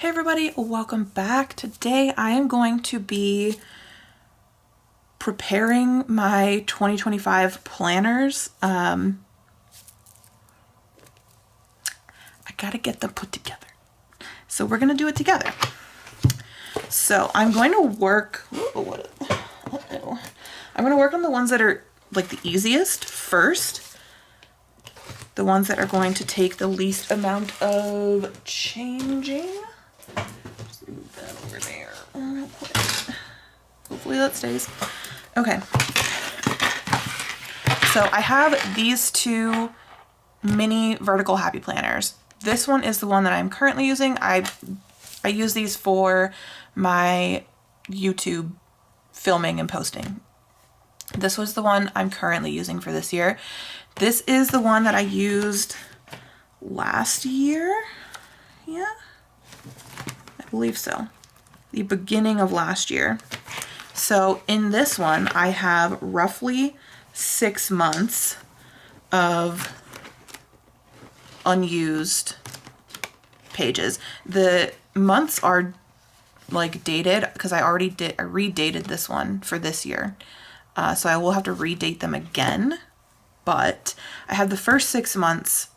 Hey everybody, welcome back. Today I am going to be preparing my 2025 planners. I gotta get them put together. So we're gonna do it together. So I'm going to work, I'm gonna work on the ones that are like the easiest first. The ones that are going to take the least amount of changing. Just move that over there real quick. Hopefully that stays. Okay. So I have these two mini vertical happy planners. This one is the one that I'm currently using. I use these for my YouTube filming and posting. This was the one I'm currently using for this year. This is the one that I used last year. Yeah, I believe so. The beginning of last year. So in this one, I have roughly 6 months of unused pages. The months are like dated because I redated this one for this year. So I will have to redate them again. But I have the first 6 months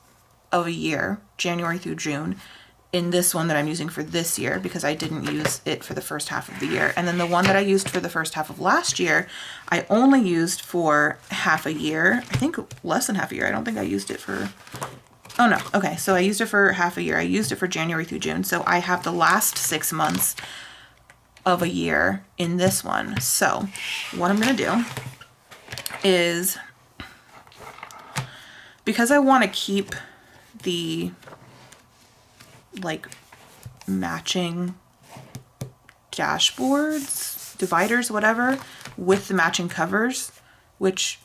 of a year, January through June, in this one that I'm using for this year because I didn't use it for the first half of the year. And then the one that I used for the first half of last year, I only used for half a year. I think less than half a year. I don't think I used it for, oh no. Okay, so I used it for half a year. I used it for January through June. So I have the last 6 months of a year in this one. So what I'm gonna do is, because I want to keep the like matching dashboards, dividers, whatever, with the matching covers, which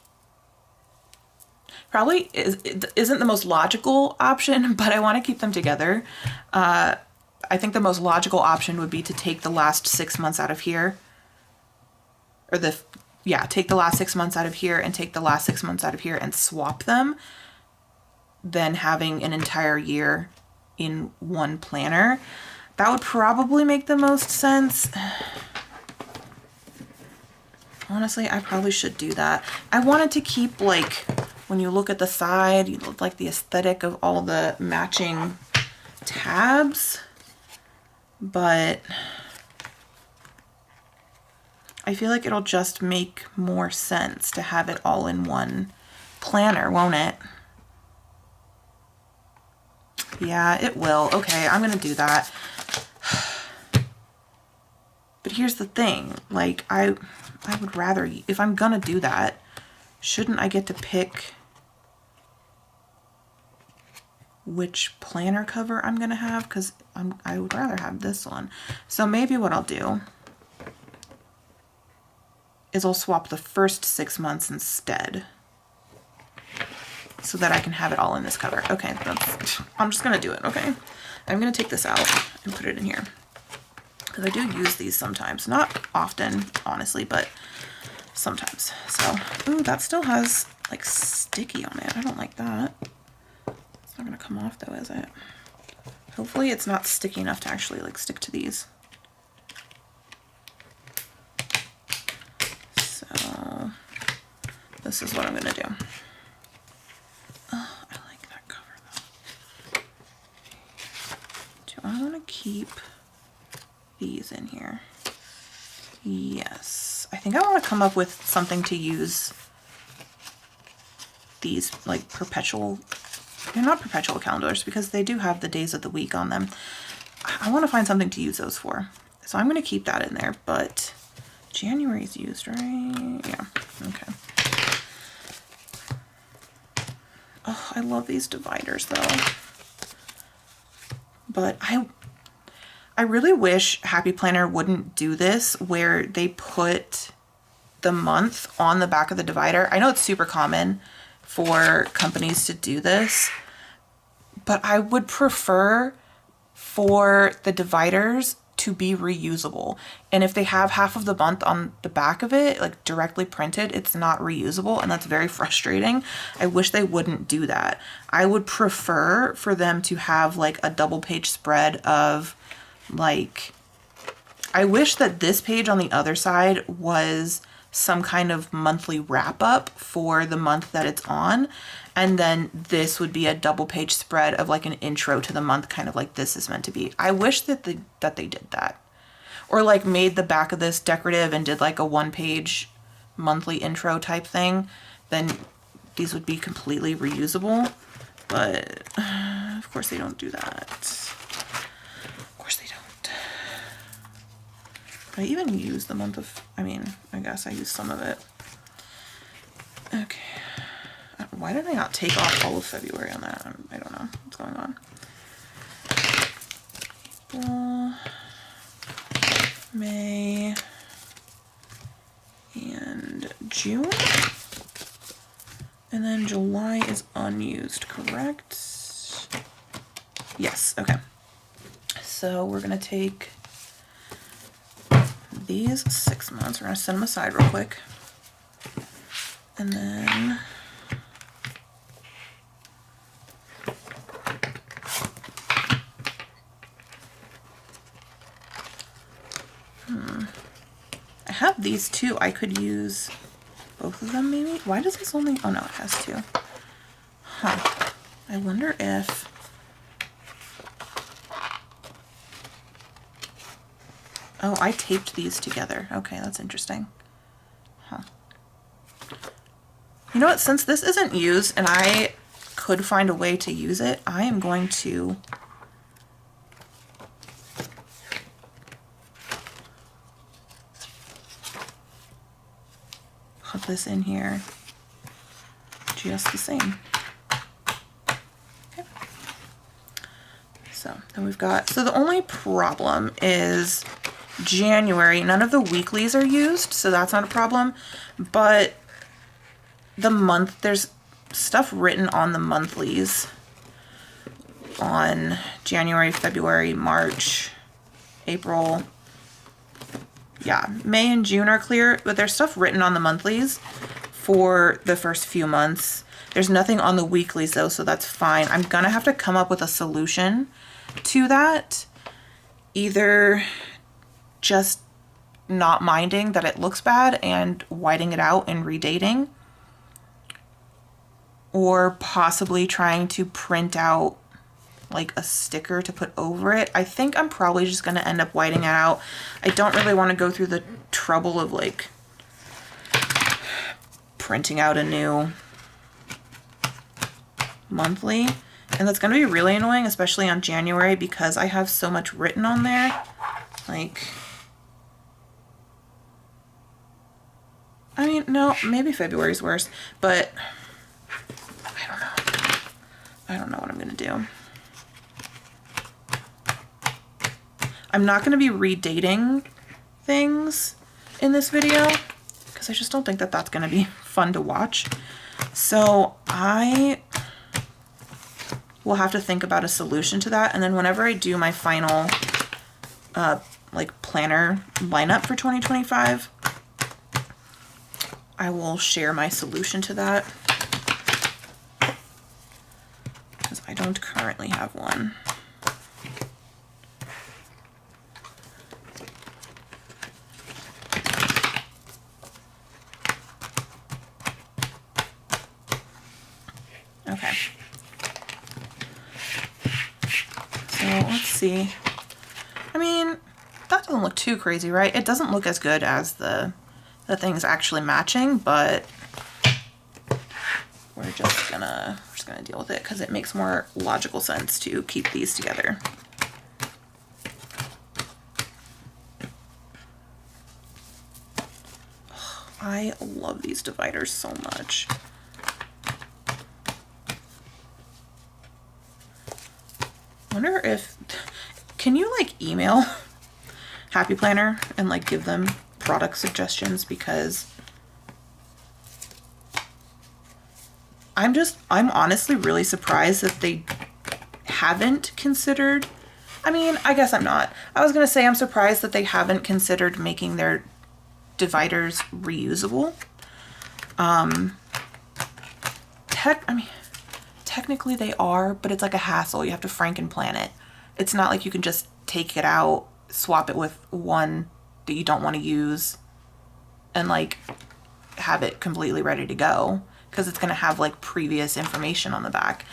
probably isn't the most logical option, but I want to keep them together. I think the most logical option would be to take the last 6 months out of here, or take the last 6 months out of here and take the last 6 months out of here and swap them, than having an entire year in one planner. That would probably make the most sense. Honestly, I probably should do that. I wanted to keep, like, when you look at the side, you look like the aesthetic of all the matching tabs, but I feel like it'll just make more sense to have it all in one planner, won't it? Yeah, it will. Okay, I'm gonna do that. But here's the thing, like, I would rather, if I'm gonna do that, shouldn't I get to pick which planner cover I'm gonna have? Because I would rather have this one. So maybe what I'll do is I'll swap the first 6 months instead, so that I can have it all in this cover. Okay, I'm just gonna do it, okay? I'm gonna take this out and put it in here, because I do use these sometimes. Not often, honestly, but sometimes. So, ooh, that still has like sticky on it. I don't like that. It's not gonna come off though, is it? Hopefully it's not sticky enough to actually like stick to these. So, this is what I'm gonna do. I want to keep these in here. Yes. I think I want to come up with something to use these like perpetual, they're not perpetual calendars because they do have the days of the week on them. I want to find something to use those for. So I'm going to keep that in there, but January's used, right? Yeah. Okay. Oh, I love these dividers though. But I really wish Happy Planner wouldn't do this where they put the month on the back of the divider. I know it's super common for companies to do this, but I would prefer for the dividers to be reusable. And if they have half of the month on the back of it, like directly printed, it's not reusable, and that's very frustrating. I wish they wouldn't do that. I would prefer for them to have like a double page spread of like, I wish that this page on the other side was some kind of monthly wrap up for the month that it's on. And then this would be a double page spread of like an intro to the month, kind of like this is meant to be. I wish that they did that. Or like made the back of this decorative and did like a 1-page monthly intro type thing. Then these would be completely reusable. But of course they don't do that. Of course they don't. I even use the month of, I mean, I guess I use some of it. Okay. Why did I not take off all of February on that? I don't know what's going on. April, May, and June. And then July is unused, correct? Yes, okay. So we're gonna take these 6 months, we're gonna set them aside real quick. And then I have these two. I could use both of them maybe. Why does this only, oh no, it has two. Huh. I wonder if, oh, I taped these together. Okay, that's interesting. Huh. You know what, since this isn't used and I could find a way to use it, I am going to put this in here just the same. Okay. So then we've got, so the only problem is January, none of the weeklies are used, so that's not a problem, but the month, there's stuff written on the monthlies on January, February, March, April. Yeah, May and June are clear, but there's stuff written on the monthlies for the first few months. There's nothing on the weeklies though, so that's fine. I'm gonna have to come up with a solution to that. Either just not minding that it looks bad and whiting it out and redating, or possibly trying to print out like a sticker to put over it. I think I'm probably just going to end up whiting it out. I don't really want to go through the trouble of like printing out a new monthly. And that's going to be really annoying, especially on January, because I have so much written on there. Like, I mean, no, maybe February's worse, but I don't know. I don't know what I'm going to do. I'm not going to be redating things in this video because I just don't think that that's going to be fun to watch. So I will have to think about a solution to that. And then whenever I do my final like planner lineup for 2025, I will share my solution to that because I don't currently have one. Okay. So let's see. I mean, that doesn't look too crazy, right? It doesn't look as good as the things actually matching, but we're just gonna deal with it because it makes more logical sense to keep these together. I love these dividers so much. Wonder if, can you like email Happy Planner and like give them product suggestions, because I'm honestly really surprised that they haven't considered, I mean, I guess I'm not. I was gonna say I'm surprised that they haven't considered making their dividers reusable. Technically they are, but it's like a hassle. You have to franken plan it. It's not like you can just take it out, swap it with one that you don't want to use, and like have it completely ready to go, because it's going to have like previous information on the back.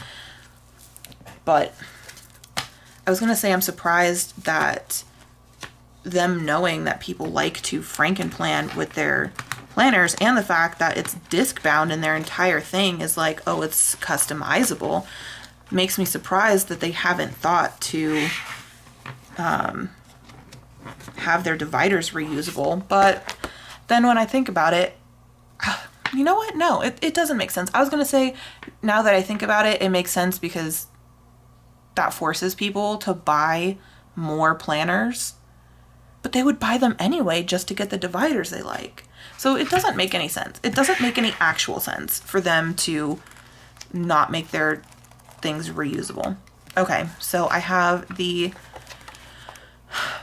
But I was going to say, I'm surprised that them knowing that people like to frankenplan with their planners, and the fact that it's disc bound and their entire thing is like, oh, it's customizable, makes me surprised that they haven't thought to have their dividers reusable. But then when I think about it, you know what? No, it doesn't make sense. I was going to say, now that I think about it, it makes sense because that forces people to buy more planners, but they would buy them anyway just to get the dividers they like. So it doesn't make any sense. It doesn't make any actual sense for them to not make their things reusable. Okay, so I have the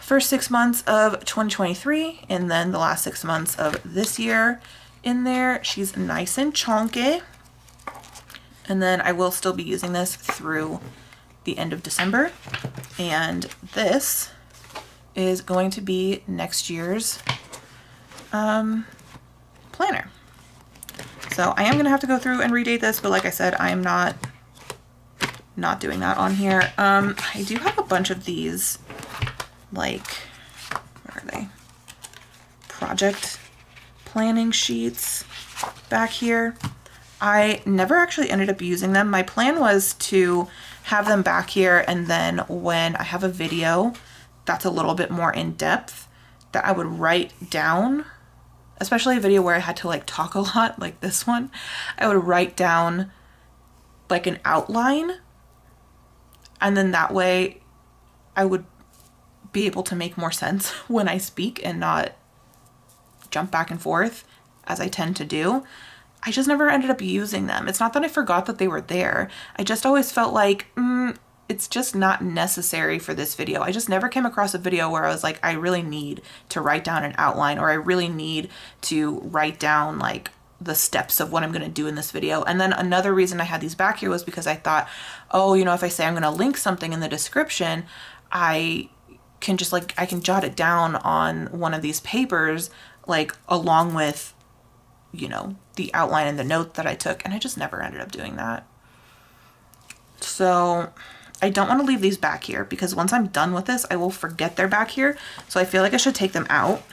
first 6 months of 2023 and then the last 6 months of this year in there. She's nice and chunky. And then I will still be using this through the end of December. And this is going to be next year's planner. So I am going to have to go through and redate this, but like I said, I am not doing that on here. I do have a bunch of these, like, where are they? Project planning sheets back here. I never actually ended up using them. My plan was to have them back here, and then when I have a video that's a little bit more in depth, that I would write down, especially a video where I had to like talk a lot, like this one, I would write down like an outline, and then that way I would be able to make more sense when I speak and not jump back and forth as I tend to do. I just never ended up using them. It's not that I forgot that they were there. I just always felt like, it's just not necessary for this video. I just never came across a video where I was like, I really need to write down an outline, or I really need to write down like the steps of what I'm going to do in this video. And then another reason I had these back here was because I thought, oh, you know, if I say I'm going to link something in the description, I can just like, I can jot it down on one of these papers, like along with, you know, the outline and the note that I took. And I just never ended up doing that. So I don't want to leave these back here, because once I'm done with this, I will forget they're back here. So I feel like I should take them out.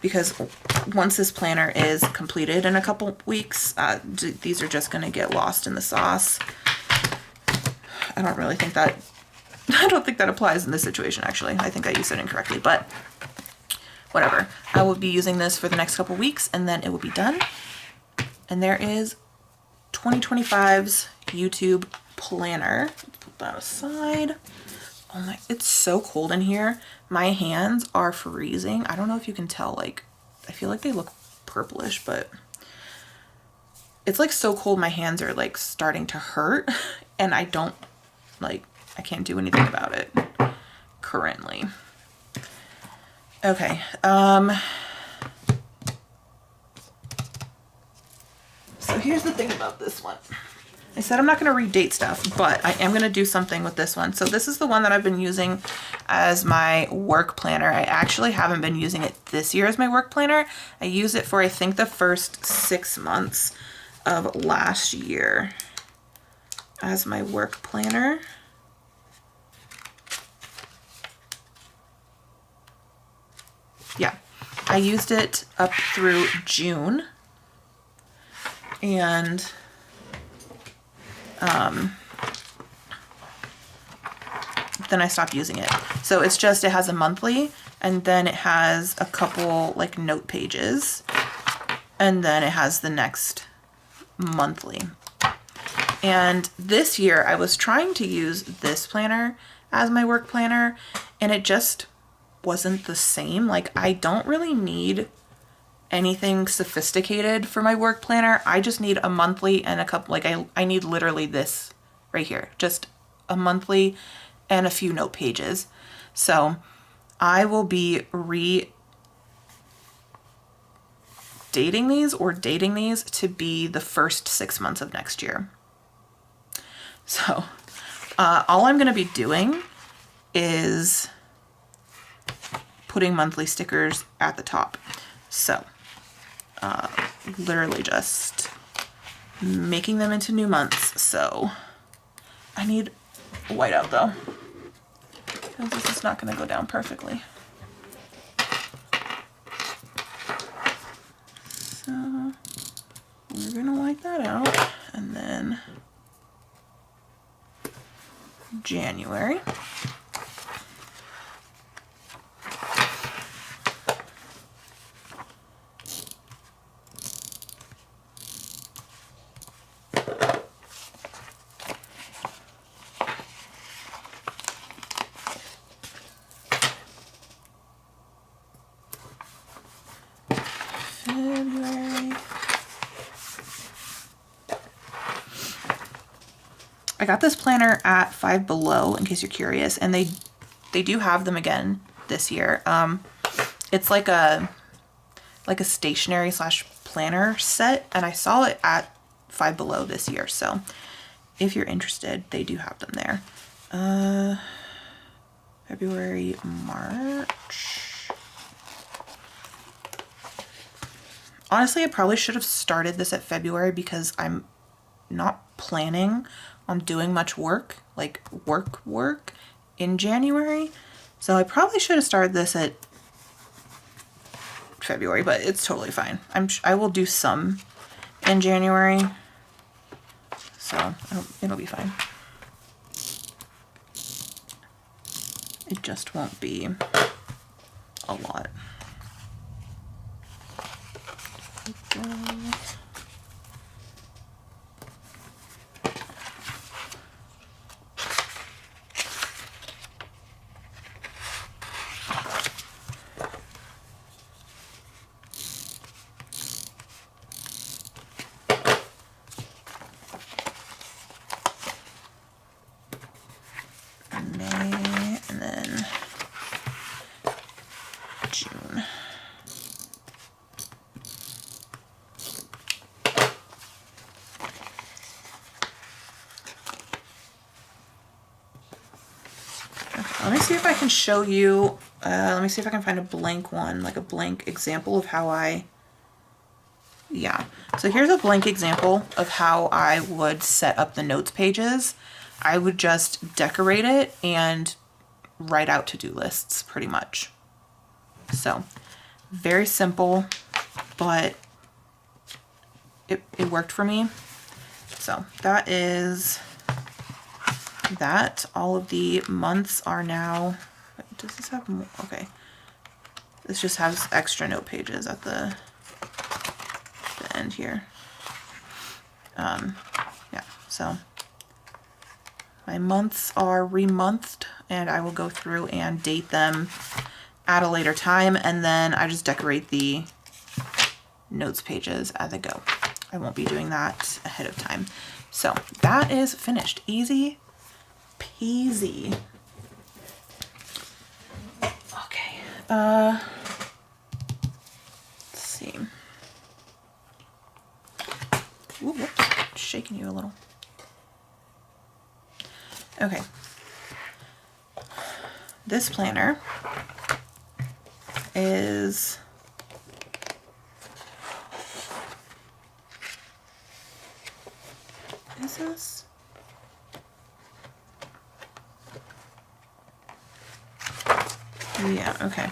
Because once this planner is completed in a couple weeks, these are just going to get lost in the sauce. I don't think that applies in this situation, actually. I think I used it incorrectly, but whatever. I will be using this for the next couple weeks, and then it will be done. And there is 2025's YouTube planner. Let's put that aside. Oh my, it's so cold in here. My hands are freezing. I don't know if you can tell, like, I feel like they look purplish, but it's like so cold my hands are like starting to hurt, and I can't do anything about it currently. Okay, so here's the thing about this one. I said I'm not going to redate stuff, but I am going to do something with this one. So this is the one that I've been using as my work planner. I actually haven't been using it this year as my work planner. I used it for, I think, the first 6 months of last year as my work planner. Yeah, I used it up through June, and then I stopped using it. So it's just, it has a monthly, and then it has a couple like note pages, and then it has the next monthly. And this year I was trying to use this planner as my work planner, and it just wasn't the same. Like, I don't really need anything sophisticated for my work planner. I just need a monthly and a couple, like I need literally this right here, just a monthly and a few note pages. So I will be dating these to be the first 6 months of next year. So All I'm going to be doing is putting monthly stickers at the top. So literally just making them into new months. So I need whiteout though, because this is not going to go down perfectly. So we're going to white that out, and then January. February. I got this planner at Five Below, in case you're curious, and they do have them again this year. It's like a stationery slash planner set, and I saw it at Five Below this year. So if you're interested, they do have them there. February, March. Honestly, I probably should have started this at February because I'm not planning on doing much work, like work in January. So I probably should have started this at February, but it's totally fine. I will do some in January, so it'll be fine. It just won't be a lot. May, and then June. Let me see if I can show you, let me see if I can find a blank one, like a blank example of how yeah. So here's a blank example of how I would set up the notes pages. I would just decorate it and write out to-do lists pretty much. So very simple, but it worked for me. So that is that. All of the months are now, does this have more? Okay. This just has extra note pages at the end here. Yeah, so my months are remonthed, and I will go through and date them at a later time, and then I just decorate the notes pages as I go. I won't be doing that ahead of time. So that is finished. Easy peasy. Okay, let's see. Ooh, whoops, shaking you a little. Okay. This planner is this? Yeah, okay.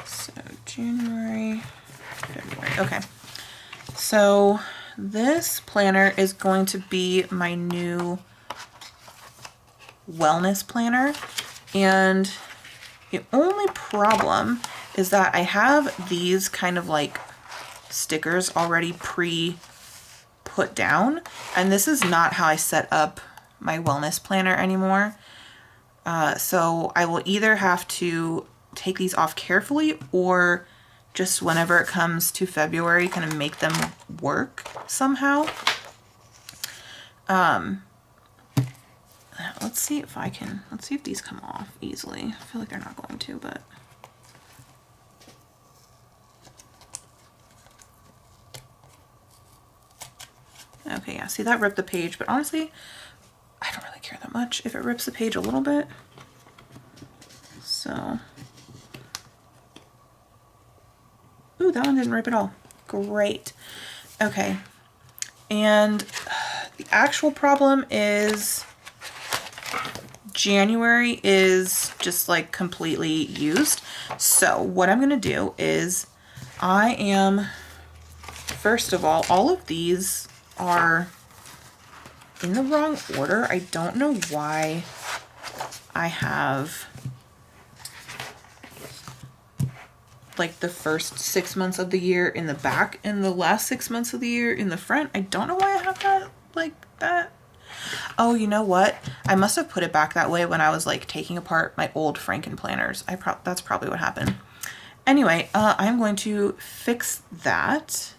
So January, February. Okay. So this planner is going to be my new wellness planner, and the only problem is that I have these kind of like stickers already put down, and this is not how I set up my wellness planner anymore. So I will either have to take these off carefully, or just whenever it comes to February, kind of make them work somehow. Let's see if these come off easily. I feel like they're not going to, but. Okay, yeah, see that ripped the page, but honestly, I don't really care care that much if it rips the page a little bit. So, ooh, that one didn't rip at all. Great. Okay. And the actual problem is January is just like completely used. So what I'm going to do is first of all of these are in the wrong order. I don't know why I have like the first 6 months of the year in the back and the last 6 months of the year in the front. I don't know why I have that like that. Oh, you know what? I must have put it back that way when I was like taking apart my old Franken planners. That's probably what happened. Anyway, I'm going to fix that.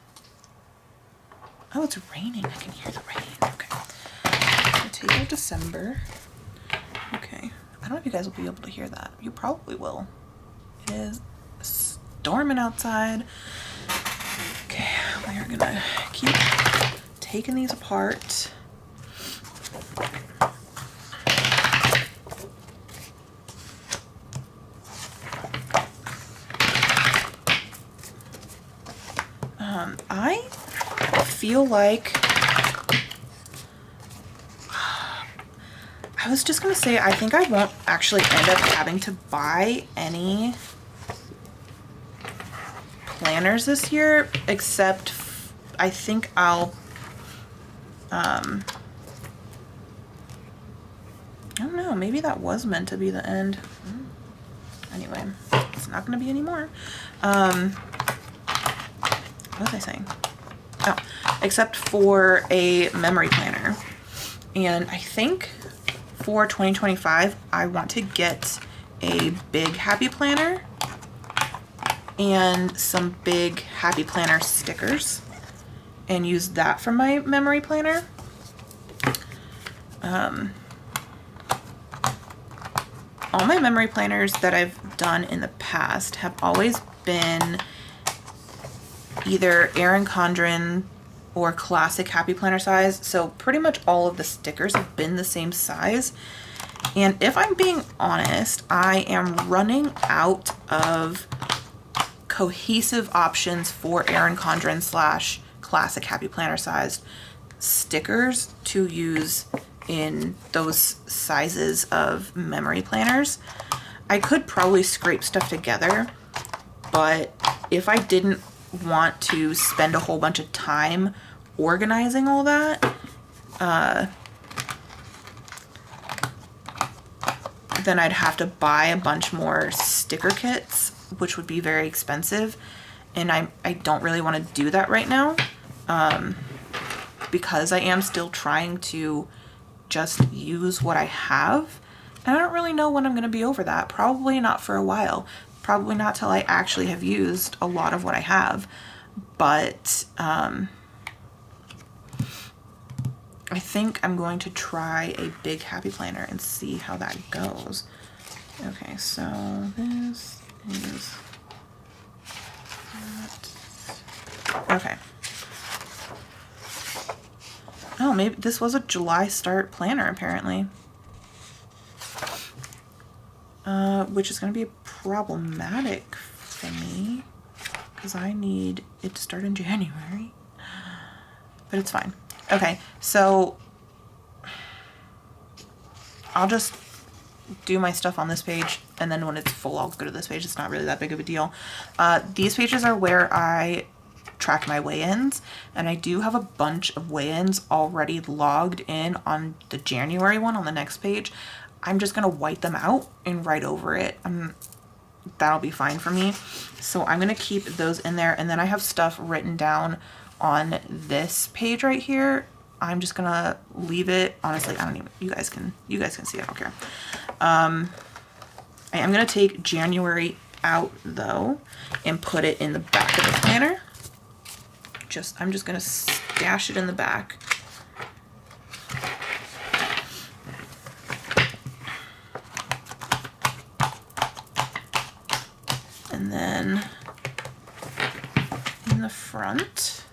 Oh, it's raining. I can hear the rain. Okay. I'm gonna take out December. Okay. I don't know if you guys will be able to hear that. You probably will. It is storming outside. Okay, we are gonna keep taking these apart. I feel like I was just gonna say I think I won't actually end up having to buy any planners this year, except I think I'll I don't know, maybe that was meant to be the end. Anyway, it's not gonna be anymore. What was I saying? Oh, except for a memory planner. And I think for 2025, I want to get a big happy planner and some big happy planner stickers and use that for my memory planner. All my memory planners that I've done in the past have always been either Erin Condren or classic happy planner size. So pretty much all of the stickers have been the same size. And if I'm being honest, I am running out of cohesive options for Erin Condren / classic happy planner sized stickers to use in those sizes of memory planners. I could probably scrape stuff together, but if I didn't want to spend a whole bunch of time organizing all that, then I'd have to buy a bunch more sticker kits, which would be very expensive, and I don't really want to do that right now, because I am still trying to just use what I have, and I don't really know when I'm going to be over that. Probably not for a while. Probably not till I actually have used a lot of what I have, but I think I'm going to try a big happy planner and see how that goes. Okay, so this is that. Okay. Oh, maybe this was a July start planner apparently. Which is going to be problematic for me because I need it to start in January, but it's fine. Okay, so I'll just do my stuff on this page, and then when it's full, I'll go to this page. It's not really that big of a deal. These pages are where I track my weigh-ins, and I do have a bunch of weigh-ins already logged in on the January one on the next page. I'm just gonna white them out and write over it. That'll be fine for me. So I'm gonna keep those in there, and then I have stuff written down on this page right here. I'm just gonna leave it. Honestly, I don't even. You guys can see. I don't care. I am gonna take January out though and put it in the back of the planner. I'm just gonna stash it in the back. And then in the front,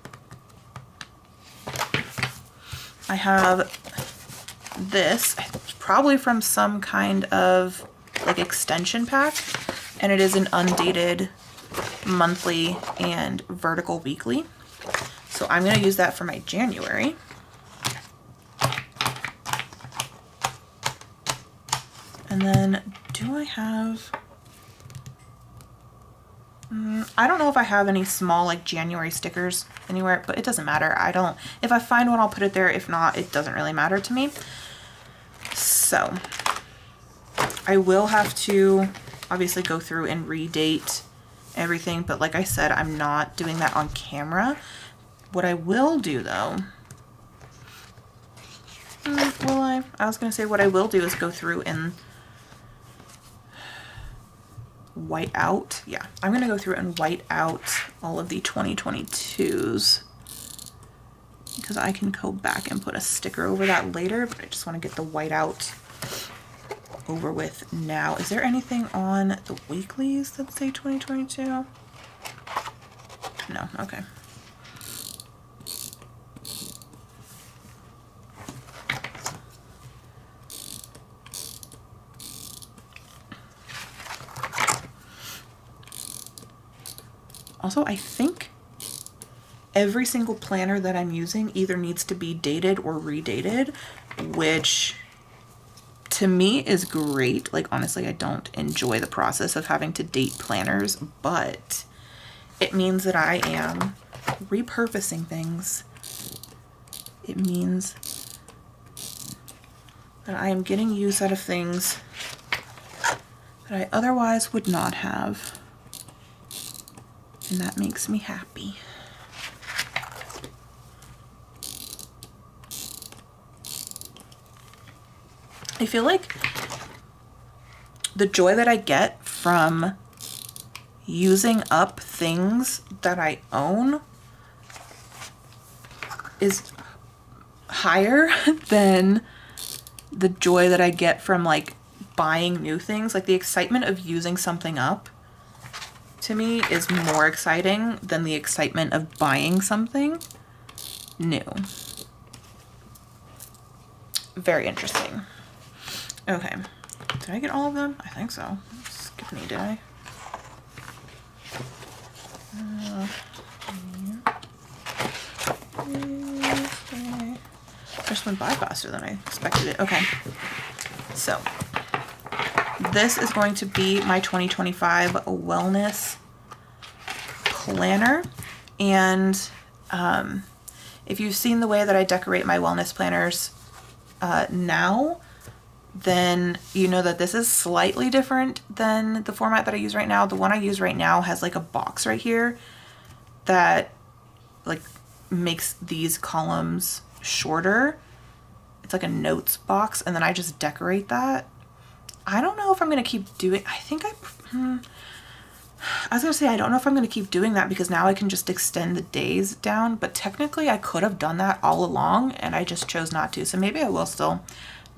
I have this. probably from some kind of like extension pack, and it is an undated monthly and vertical weekly. So I'm going to use that for my January. And then do I have, I don't know if I have any small like January stickers anywhere, but it doesn't matter. If I find one, I'll put it there. If not, it doesn't really matter to me. So I will have to obviously go through and redate everything, but like I said, I'm not doing that on camera. What I will do though, will I? I was gonna say what I will do is go through and white out. Yeah, I'm gonna go through and white out all of the 2022s because I can go back and put a sticker over that later, but I just want to get the white out over with now. Is there anything on the weeklies that say 2022? No, okay. Also, I think every single planner that I'm using either needs to be dated or redated, which to me is great. Like, honestly, I don't enjoy the process of having to date planners, but it means that I am repurposing things. It means that I am getting use out of things that I otherwise would not have. And that makes me happy. I feel like the joy that I get from using up things that I own is higher than the joy that I get from like buying new things. Like the excitement of using something up to me is more exciting than the excitement of buying something new. Very interesting. Okay, did I get all of them? I think so. Skip any, did I? Just went by faster than I expected it. Okay, so this is going to be my 2025 wellness planner. And if you've seen the way that I decorate my wellness planners now, then you know that this is slightly different than the format that I use right now. The one I use right now has like a box right here that like makes these columns shorter. It's like a notes box, and then I just decorate that. I don't know if I'm going to keep doing, I was going to say, I don't know if I'm going to keep doing that because now I can just extend the days down, but technically I could have done that all along and I just chose not to. So maybe I will still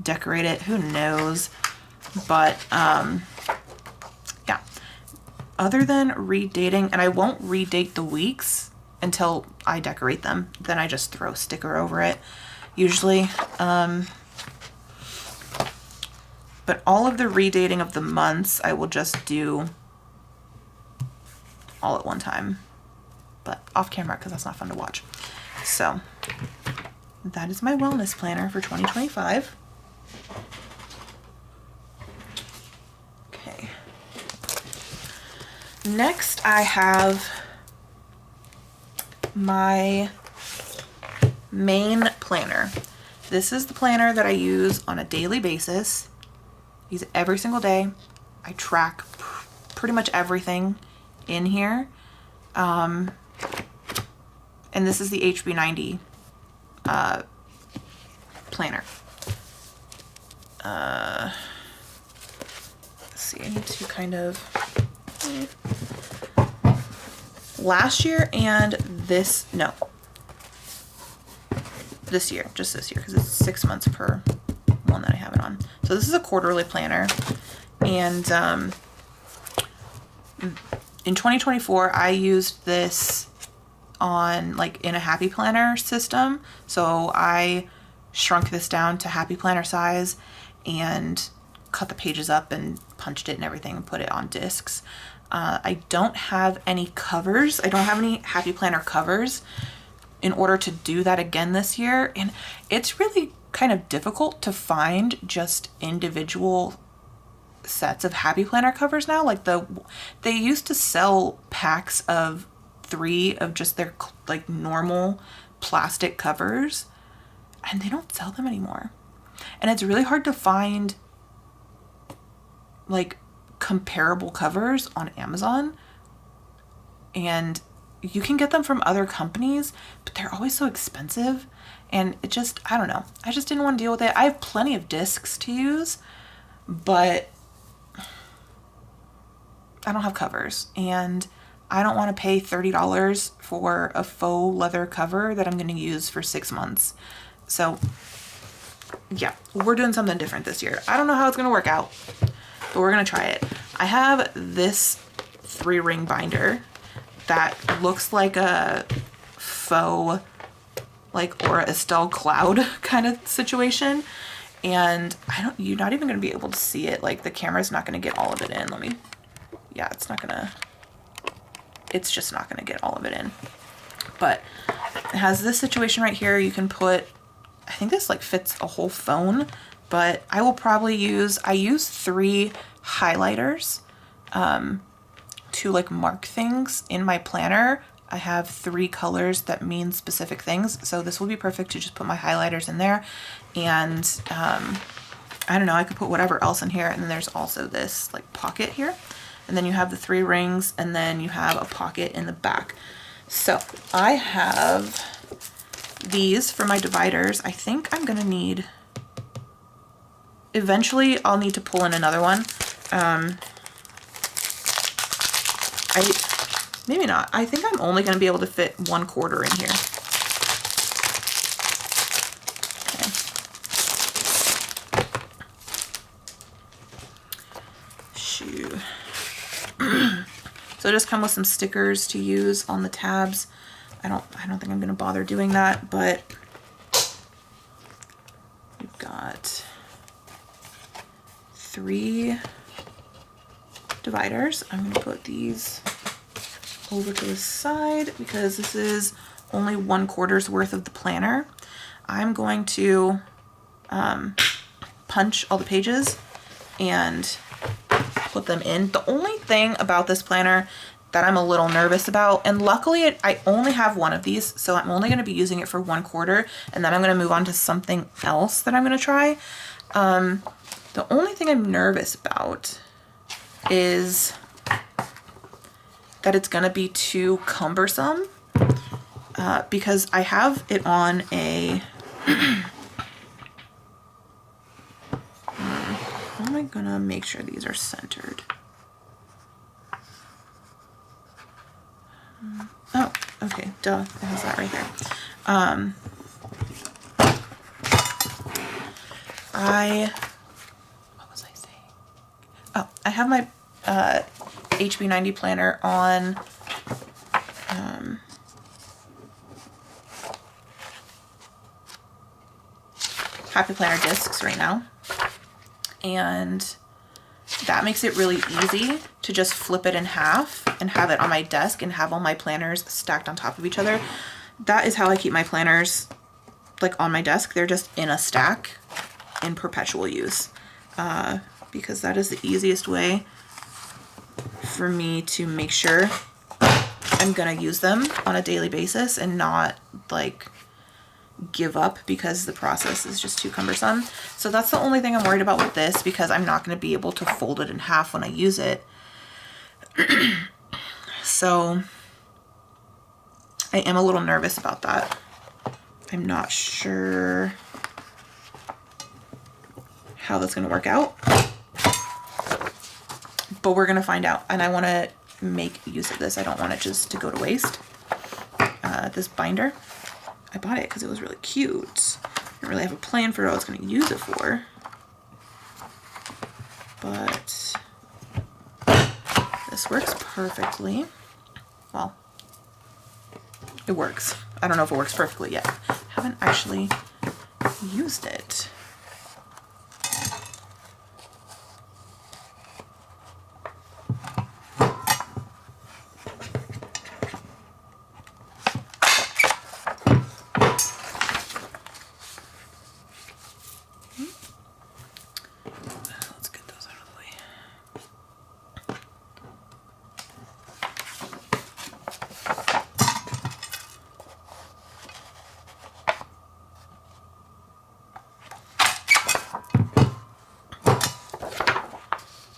decorate it. Who knows? But, yeah, other than redating, and I won't redate the weeks until I decorate them. Then I just throw a sticker over it usually. But all of the redating of the months, I will just do all at one time, but off camera because that's not fun to watch. So that is my wellness planner for 2025. Okay. Next, I have my main planner. This is the planner that I use on a daily basis. Use it every single day. I track pretty much everything in here. And this is the HB90 planner. Let's see, I need to kind of last year and this year, just this year, because it's 6 months per one that I have it on. So this is a quarterly planner, and in 2024 I used this on like in a happy planner system. So I shrunk this down to happy planner size, and cut the pages up and punched it and everything and put it on discs. I don't have any covers. I don't have any Happy Planner covers in order to do that again this year. And it's really kind of difficult to find just individual sets of Happy Planner covers now. Like they used to sell packs of 3 of just their like normal plastic covers, and they don't sell them anymore. And it's really hard to find like comparable covers on Amazon, and you can get them from other companies, but they're always so expensive. And it just, I don't know. I just didn't want to deal with it. I have plenty of discs to use, but I don't have covers, and I don't want to pay $30 for a faux leather cover that I'm going to use for 6 months. So yeah, we're doing something different this year. I don't know how it's going to work out, but we're going to try it. I have this 3-ring binder that looks like a faux, like Aura Estelle cloud kind of situation. And you're not even going to be able to see it. Like the camera's not going to get all of it in. Yeah, it's just not going to get all of it in. But it has this situation right here. You can put, I think this like fits a whole phone, but I will probably use 3 highlighters to like mark things in my planner. I have 3 colors that mean specific things. So this will be perfect to just put my highlighters in there. And I don't know, I could put whatever else in here. And then there's also this like pocket here. And then you have the 3 rings, and then you have a pocket in the back. So I have these for my dividers. I think I'm gonna need, eventually I'll need to pull in another one. Maybe not. I think I'm only gonna be able to fit 1/4 in here. Okay. Shoot. So just come with some stickers to use on the tabs. I don't think I'm gonna bother doing that, but we've got 3 dividers. I'm gonna put these over to the side because this is only 1/4's worth of the planner. I'm going to punch all the pages and put them in. The only thing about this planner that I'm a little nervous about, and luckily I only have one of these, so I'm only going to be using it for 1/4, and then I'm going to move on to something else that I'm going to try. The only thing I'm nervous about is that it's going to be too cumbersome because I have it on a how am I gonna make sure these are centered? Oh, okay, duh, it has that right there. What was I saying? Oh, I have my HB90 planner on Happy Planner discs right now. And that makes it really easy to just flip it in half and have it on my desk and have all my planners stacked on top of each other. That is how I keep my planners like on my desk. They're just in a stack in perpetual use because that is the easiest way for me to make sure I'm gonna use them on a daily basis and not like give up because the process is just too cumbersome. So that's the only thing I'm worried about with this, because I'm not going to be able to fold it in half when I use it. So I am a little nervous about that. I'm not sure how that's going to work out, but we're going to find out, and I want to make use of this. I don't want it just to go to waste. This binder, I bought it because it was really cute. I didn't really have a plan for what I was going to use it for, but this works perfectly. Well, it works. I don't know if it works perfectly yet. I haven't actually used it.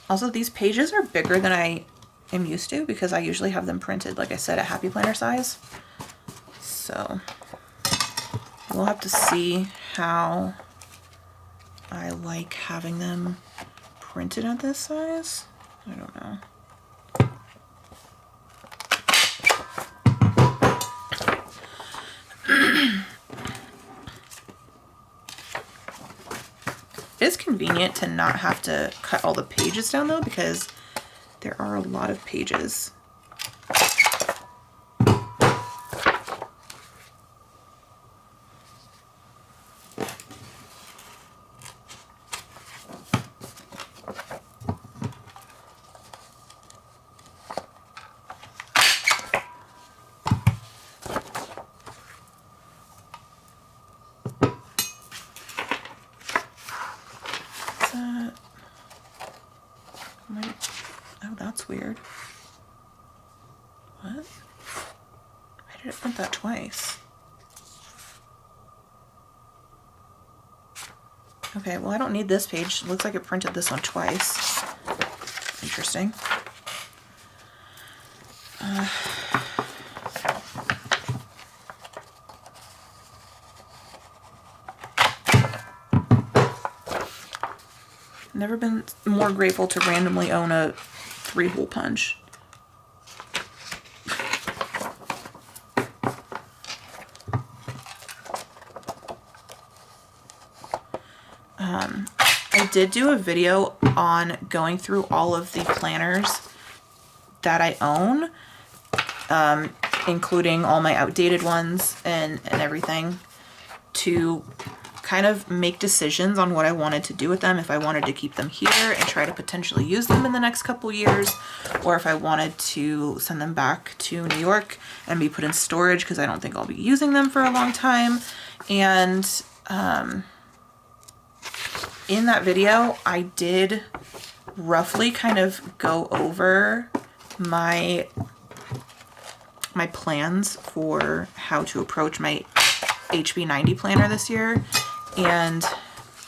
Also, these pages are bigger than I am used to because I usually have them printed, like I said, at Happy Planner size. So we'll have to see how I like having them printed at this size. I don't know. It is convenient to not have to cut all the pages down though, because there are a lot of pages. Oh, that's weird. What? Why did it print that twice? Okay, well I don't need this page. It looks like it printed this one twice. Interesting. Never been more grateful to randomly own a 3-hole punch. I did do a video on going through all of the planners that I own, including all my outdated ones and everything, to kind of make decisions on what I wanted to do with them, if I wanted to keep them here and try to potentially use them in the next couple years, or if I wanted to send them back to New York and be put in storage because I don't think I'll be using them for a long time. And in that video, I did roughly kind of go over my plans for how to approach my HB90 planner this year. And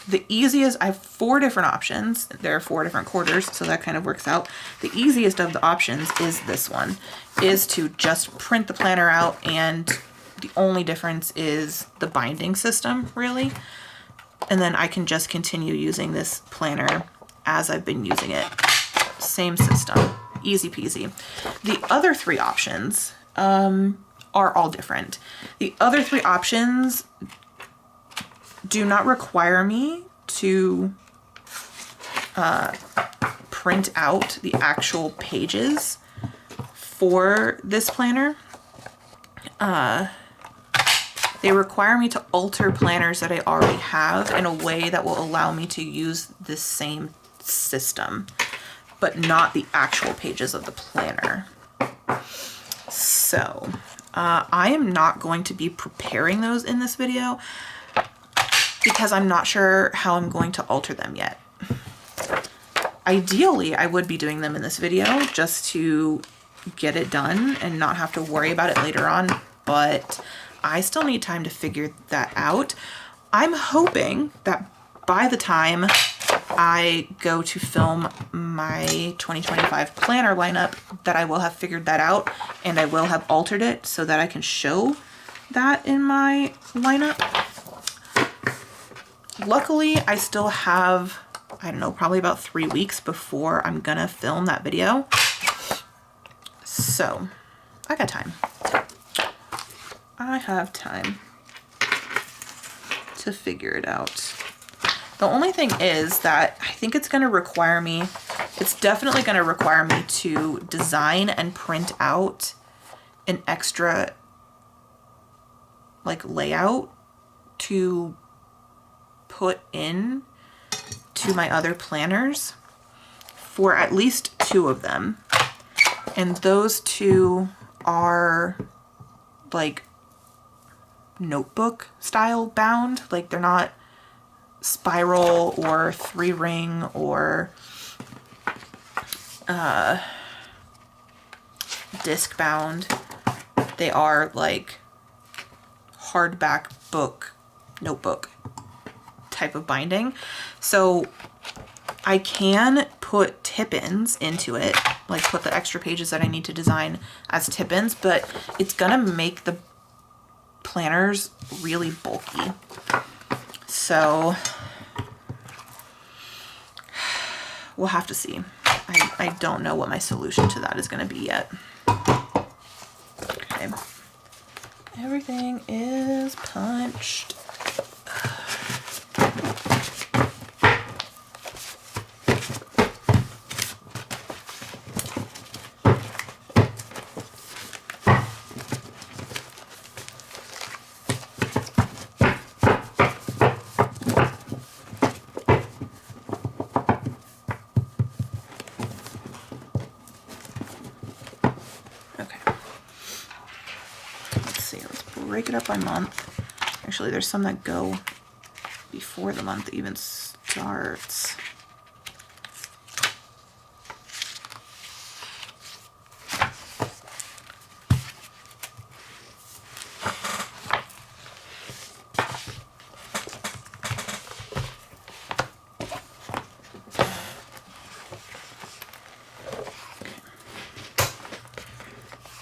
the easiest, I have 4 different options. There are 4 different quarters, so that kind of works out. The easiest of the options is this one, is to just print the planner out, and the only difference is the binding system, really. And then I can just continue using this planner as I've been using it. Same system, easy peasy. The other 3 options are all different. The other 3 options do not require me to print out the actual pages for this planner. They require me to alter planners that I already have in a way that will allow me to use this same system, but not the actual pages of the planner. So I am not going to be preparing those in this video because I'm not sure how I'm going to alter them yet. Ideally, I would be doing them in this video just to get it done and not have to worry about it later on, but I still need time to figure that out. I'm hoping that by the time I go to film my 2025 planner lineup that I will have figured that out and I will have altered it so that I can show that in my lineup. Luckily, I still have, I don't know, probably about 3 weeks before I'm gonna film that video. So I got time. I have time to figure it out. The only thing is that I think it's going to require me, it's definitely going to require me to design and print out an extra like layout to put in to my other planners for at least 2 of them. And those 2 are like notebook style bound, like they're not spiral or 3-ring or disc bound. They are like hardback book notebook type of binding. So I can put tip-ins into it, like put the extra pages that I need to design as tip-ins, but it's gonna make the planners really bulky. So we'll have to see. I don't know what my solution to that is gonna be yet. Okay. Everything is punched. Break it up by month. Actually, there's some that go before the month even starts.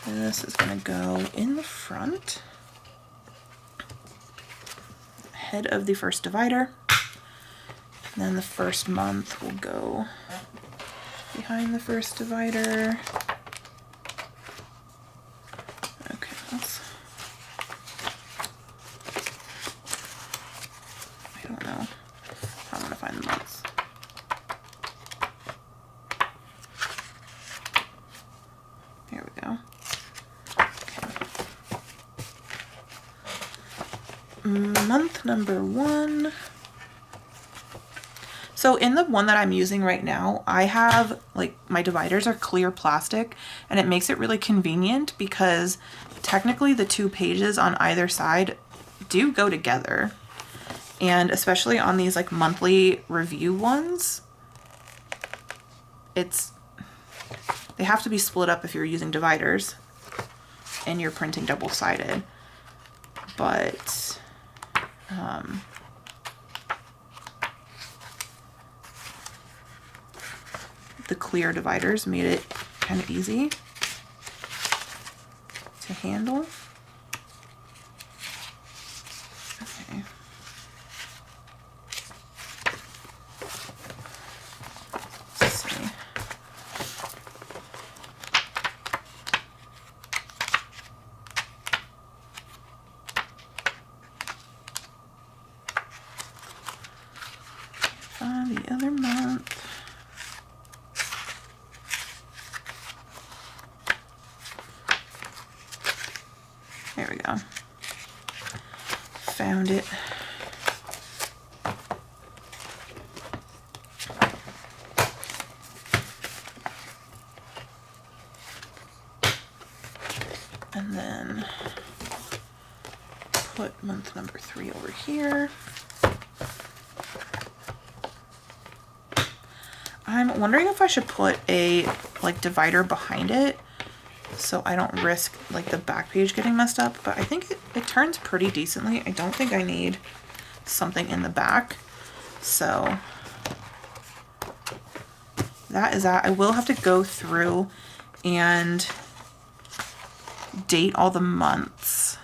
This is going to go in the front. Head of the first divider, and then the first month will go behind the first divider. Okay, I don't know how I'm gonna find the months. Here we go. Month number 1. So in the one that I'm using right now, I have like my dividers are clear plastic, and it makes it really convenient because technically the 2 pages on either side do go together. And especially on these like monthly review ones, they have to be split up if you're using dividers and you're printing double-sided. But the clear dividers made it kind of easy to handle. Okay. Let's see. The other month. There we go. Found it. And then put month number 3 over here. I'm wondering if I should put a like divider behind it so I don't risk like the back page getting messed up, but I think it turns pretty decently. I don't think I need something in the back. So that is that. I will have to go through and date all the months,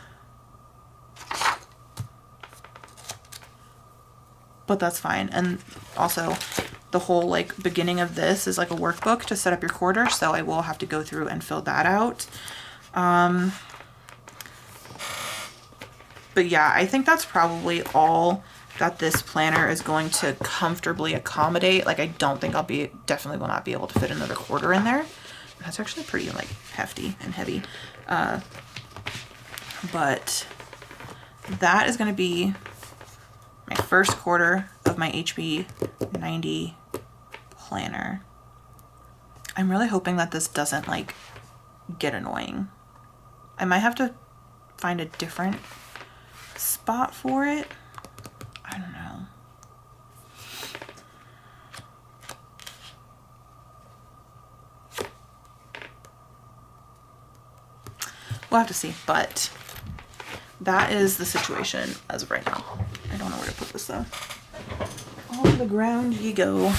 but that's fine. And also the whole like beginning of this is like a workbook to set up your quarter, so I will have to go through and fill that out. But yeah, I think that's probably all that this planner is going to comfortably accommodate. Like I don't think definitely will not be able to fit another quarter in there. That's actually pretty like hefty and heavy. But that is going to be my first quarter of my HB 90 planner. I'm really hoping that this doesn't like get annoying. I might have to find a different spot for it. I don't know. We'll have to see, but that is the situation as of right now. I don't know where to put this though. On the ground you go.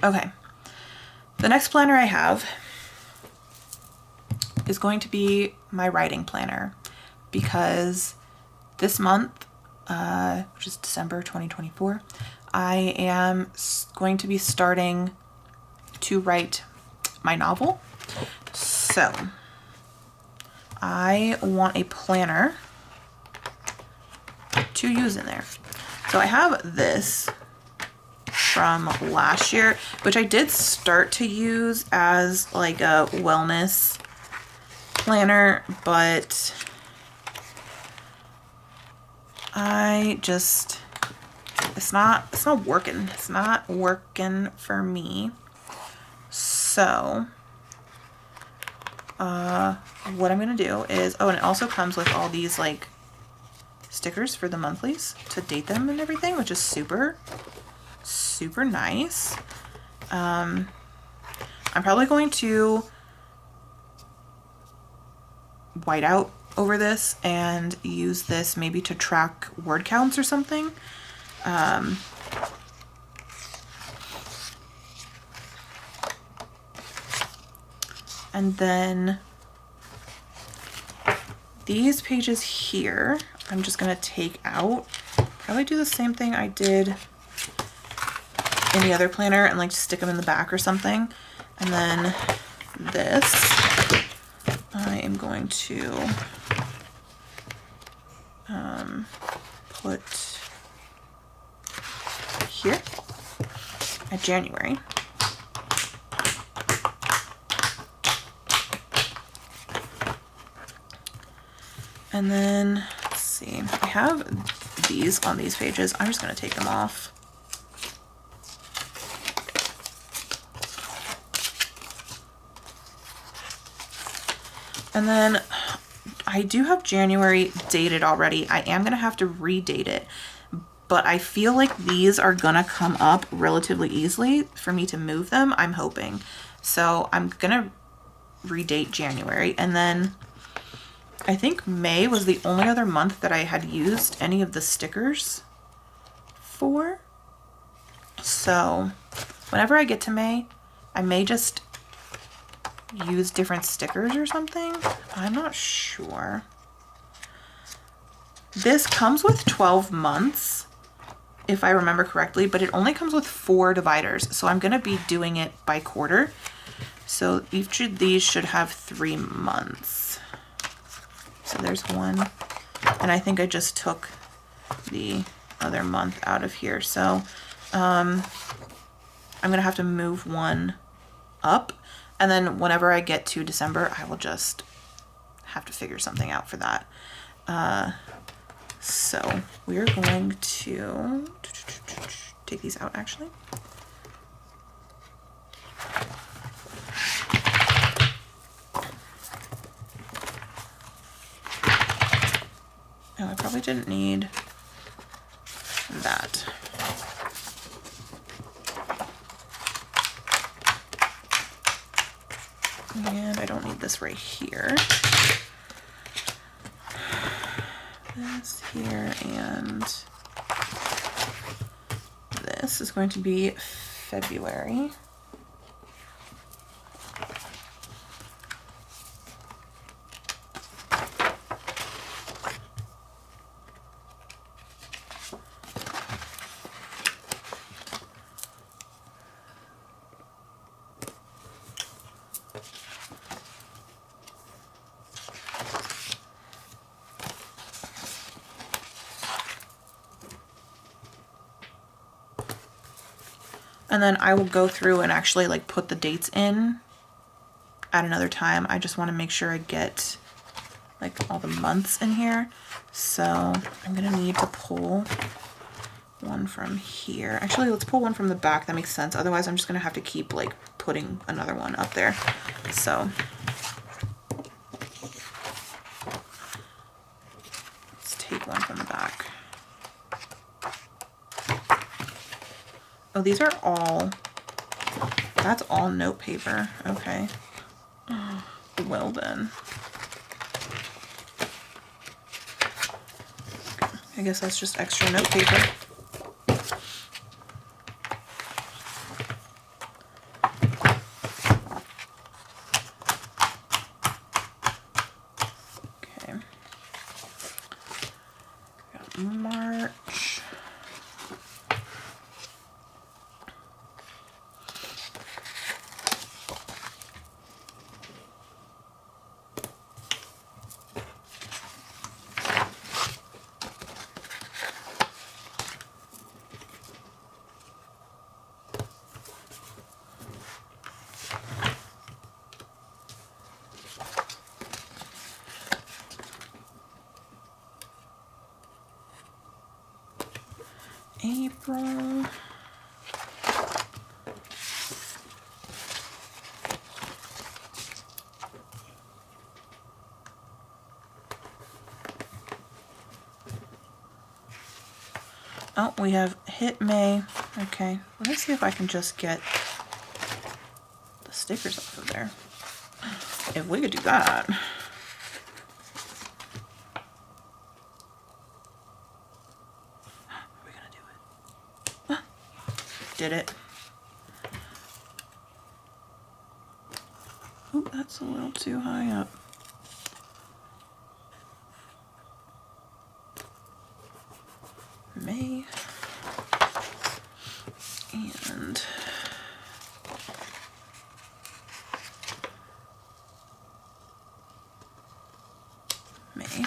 Okay. The next planner I have is going to be my writing planner, because this month, which is December 2024, I am going to be starting to write my novel. So I want a planner to use in there. So I have this from last year, which I did start to use as like a wellness planner, but I just, it's not working. It's not working for me. So what I'm gonna do is, oh, and it also comes with all these like stickers for the monthlies to date them and everything, which is super nice. I'm probably going to white out over this and use this maybe to track word counts or something. And then these pages here, I'm just gonna take out, probably do the same thing I did in the other planner and like stick them in the back or something. And then this, I am going to put here at January. And then, let's see, I have these on these pages. I'm just going to take them off. And then I do have January dated already. I am going to have to redate it, but I feel like these are going to come up relatively easily for me to move them, I'm hoping. So I'm going to redate January, and then I think May was the only other month that I had used any of the stickers for. So whenever I get to May, I may just use different stickers or something. I'm not sure. This comes with 12 months, if I remember correctly, but it only comes with 4 dividers. So I'm going to be doing it by quarter. So each of these should have 3 months. So there's one, and I think I just took the other month out of here. So I'm gonna have to move one up, and then whenever I get to December, I will just have to figure something out for that. So we're going to take these out actually. Oh, I probably didn't need that. And I don't need this right here. This here, and this is going to be February. And then I will go through and actually like put the dates in at another time. I just want to make sure I get like all the months in here. So I'm gonna need to pull one from here. Actually, let's pull one from the back. That makes sense. Otherwise, I'm just gonna have to keep like putting another one up there. So let's take one from the back. Oh, these are all, that's all note paper. Okay. Well then. I guess that's just extra note paper. April. Oh, we have hit May. Okay, let me see if I can just get the stickers off of there. If we could do that. Are we gonna do it? Ah, did it. Oh, that's a little too high up. May. And May.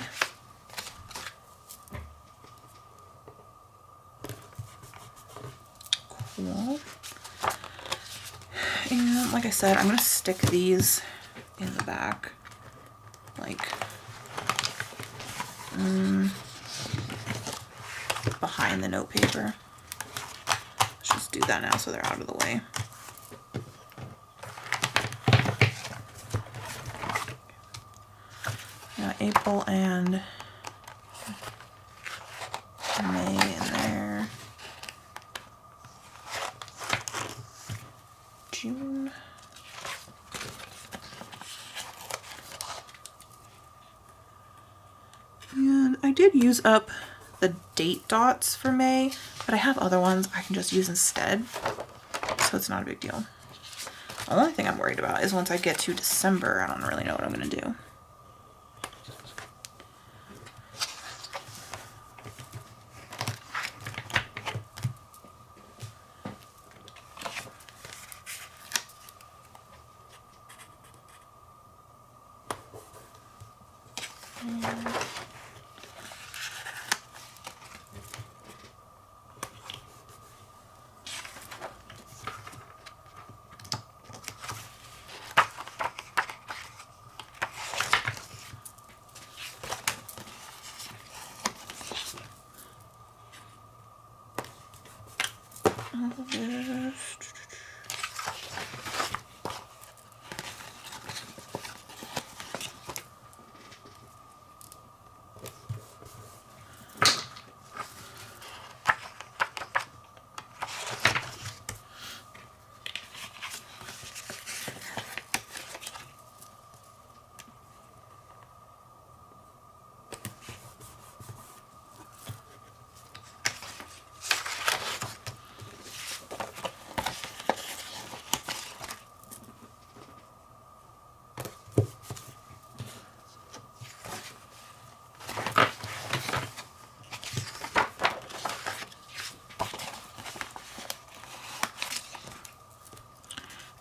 Cool. And like I said, I'm gonna stick these in the back, like behind the note paper. Let's just do that now so they're out of the way. Yeah, April and May in there. June. And I did use up the date dots for May, but I have other ones I can just use instead, so it's not a big deal. The only thing I'm worried about is once I get to December, I don't really know what I'm going to do.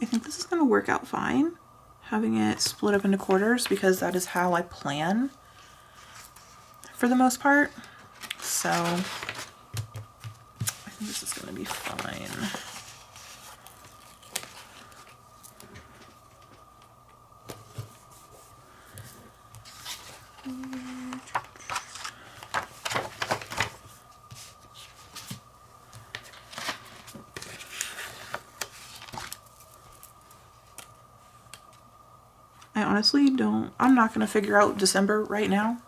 I think this is going to work out fine, having it split up into quarters, because that is how I plan for the most part. So I think this is going to be fine. I honestly don't, I'm not going to figure out December right now.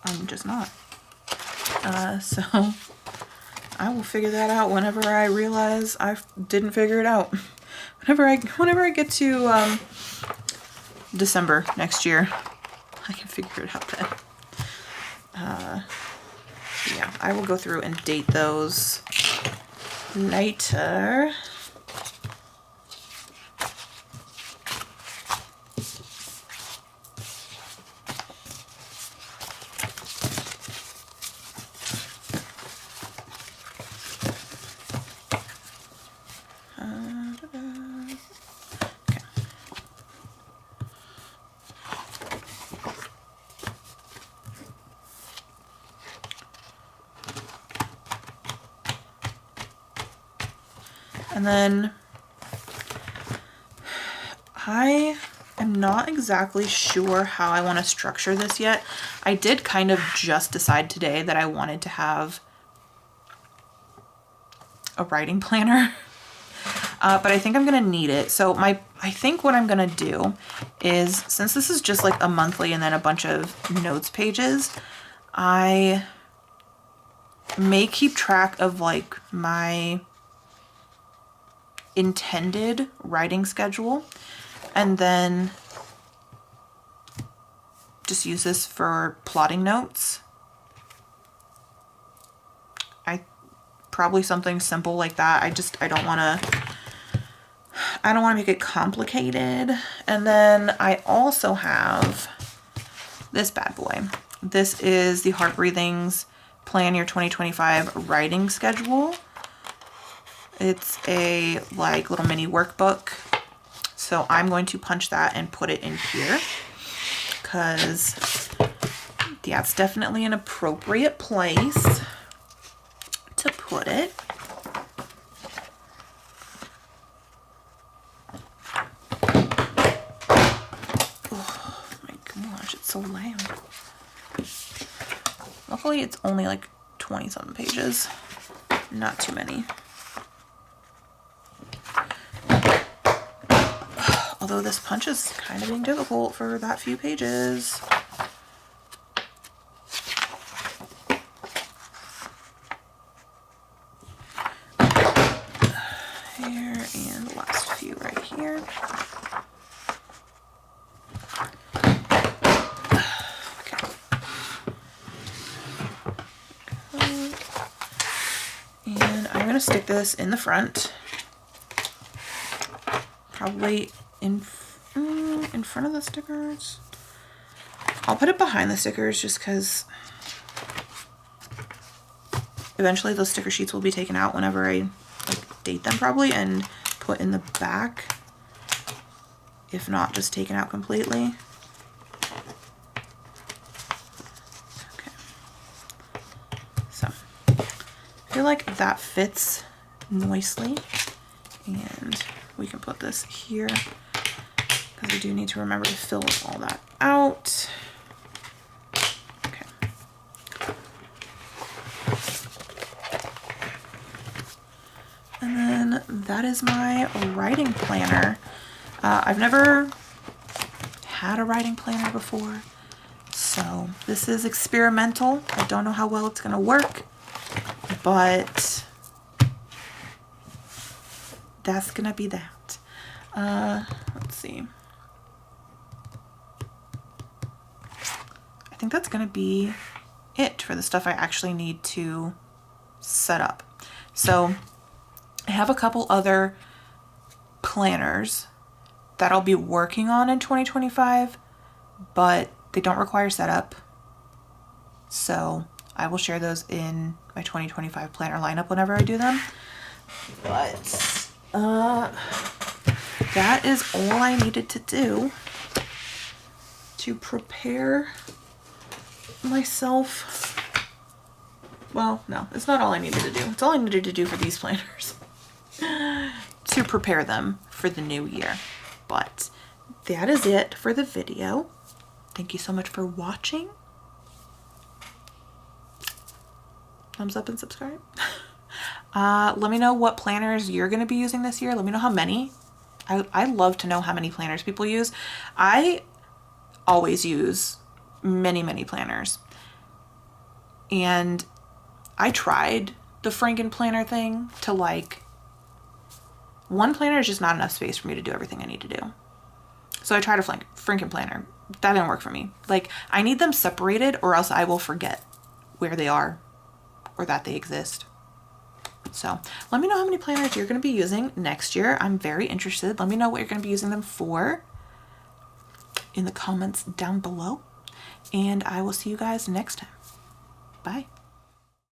I'm just not. So I will figure that out whenever I realize I didn't figure it out. Whenever I get to December next year, I can figure it out then. Yeah, I will go through and date those later. And then I am not exactly sure how I want to structure this yet. I did kind of just decide today that I wanted to have a writing planner. But I think I'm gonna need it. So I think what I'm gonna do is, since this is just like a monthly and then a bunch of notes pages, I may keep track of like my intended writing schedule and then just use this for plotting notes. Probably something simple like that. I don't want to make it complicated. And then I also have this bad boy. This is the Heart Breathings Plan Your 2025 Writing Schedule. It's a like little mini workbook. So I'm going to punch that and put it in here because that's definitely an appropriate place to put it. Oh my gosh, it's so loud. Luckily it's only like 20 something pages, not too many. Although this punch is kind of being difficult for that few pages. And the last few right here. Okay. And I'm going to stick this in the front. Probably in front of the stickers. I'll put it behind the stickers just because eventually those sticker sheets will be taken out whenever I date them probably and put in the back, if not just taken out completely. Okay, so I feel like that fits nicely, and we can put this here because we do need to remember to fill all that out. And then that is my writing planner. I've never had a writing planner before, so this is experimental. I don't know how well it's gonna work, but that's gonna be that. Let's see. I think that's gonna be it for the stuff I actually need to set up. So I have a couple other planners that I'll be working on in 2025, but they don't require setup. So I will share those in my 2025 planner lineup whenever I do them. But that is all I needed to do to prepare myself. Well, no, it's not all I needed to do. It's all I needed to do for these planners to prepare them for the new year. But that is it for the video. Thank you so much for watching. Thumbs up and subscribe. Let me know what planners you're going to be using this year. Let me know how many. I love to know how many planners people use. I always use many planners. And I tried the Franken planner thing to like, one planner is just not enough space for me to do everything I need to do. So I tried a Franken planner. That didn't work for me. Like, I need them separated or else I will forget where they are or that they exist. So let me know how many planners you're going to be using next year. I'm very interested. Let me know what you're going to be using them for in the comments down below. And I will see you guys next time. Bye.